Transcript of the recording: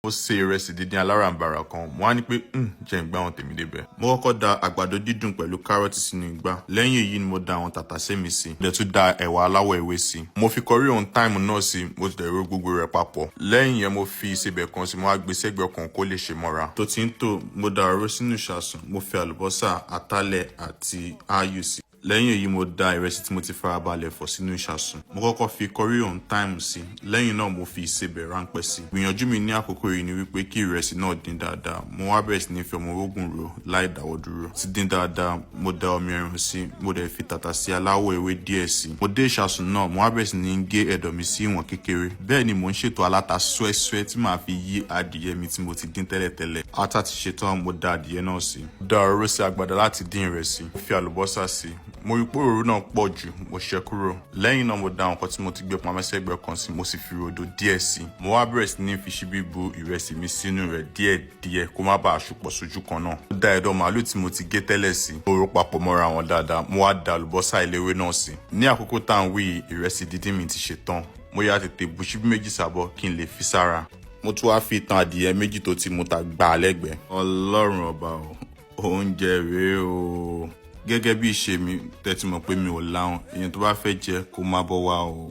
Mo ṣe ìrẹsì díndín aláràǹbarà kan, mo wá ní pé jẹ́ n gbá àwọn tèmi débẹ̀. Mo kọ́kọ́ da àgbàdo dídùn pẹ̀lú kárọ́ọ̀tì sínú igbá. Lẹ́yìn èyí ni mo da àwọn tàtàṣé mi sí. Mo dẹ̀ tún da ẹ̀wà aláwọ̀ ewé sí. Mo fi curry on thyme náà sí, mo sì dẹ̀ ro gbogbo rẹ̀ papọ̀. Lẹ́yìn yẹn mo fi ìsebẹ̀ kan sí, mo wá gbé sẹ́gbẹ̀ẹ́ kan kó lè ṣe mọ́ra. Tó ti ń tò, mo da òróró sínú ìṣasùn, mo fi àlùbọ́sà, atalẹ̀ àti áyù sí. Lẹ́yìn èyí mo da ìrẹsì tí mo ti farabalẹ̀ fọ̀ sínú ìṣasùn. Mo kọ́kọ́ fi curry on thyme sí. Lẹ́yìn náà mo fi ìsebẹ̀ ráńpẹ́ sí. Ìgbìyànjú mi ní àkókò yìí ni wípé kí ìrẹsì náà dín dáadáa. Mo wá bẹ̀rẹ̀ sí ní fi ọmọ orógùn rò láì dáwọ́ dúró. Ti dín dáadáa, mo da omi ẹran sí, mo dẹ̀ fi tàtàṣé aláwọ̀ ewé díẹ̀ sí. Mo dé ìṣasùn náà, mo wá bẹ̀rẹ̀ sí ní gé ẹ̀dọ̀ mi sí ìwọ̀n kékeré. Bẹ́ẹ̀ ni mo ń ṣètò aláta súẹ́súẹ́ tí màá fi yí adìyẹ mi tí mo ti dín tẹ́lẹ̀tẹ́lẹ̀. Ata ti ṣetán, mo da adìyẹ náà sí. Mo da òróró sí agbada láti dín ìrẹsì. Mo fi àlùbọ́sà sí. Mo rí pé òróró náà pọ̀ jù, mo ṣẹ́ kúrò. Lẹ́yìn náà mo da àwọn nǹkan tí mo ti gbé pamọ́ sẹ́gbẹ̀ẹ́ kan sí, mo sì fi rodo díẹ̀ sí. Mo wá bẹ̀rẹ̀ sí ní fi ṣíbí bu ìrẹsì mi sínú rẹ̀ díẹ̀díẹ̀ kó má bàa ṣùpọ̀ sójú kan náà. Mo da ẹ̀dọ̀ màálù tí mo ti gé tẹ́lẹ̀ sí. Mo rò papọ̀ mọ́ra wọn dáadáa. Mo wá da àlùbọ́sà eléwé náà sí. Ní àkókò tá à ń wí, ìrẹsì díndín mi ti ṣetán. Mo yá tètè bu ṣíbí méjì sábọ̀ kí n lè fi sára. Mo tún wá fi ìtàn adìyẹ méjì tó ti mu ta gbà lẹ́gbẹ̀ẹ́. Ọlọ́run ọba o, oúnjẹ rèé o. Gẹ́gẹ́ bí ìṣe mi, tẹ́tí mọ̀ pé mi ò láhùn, èèyàn tó bá fẹ́ jẹ kó má bọ́ wá o.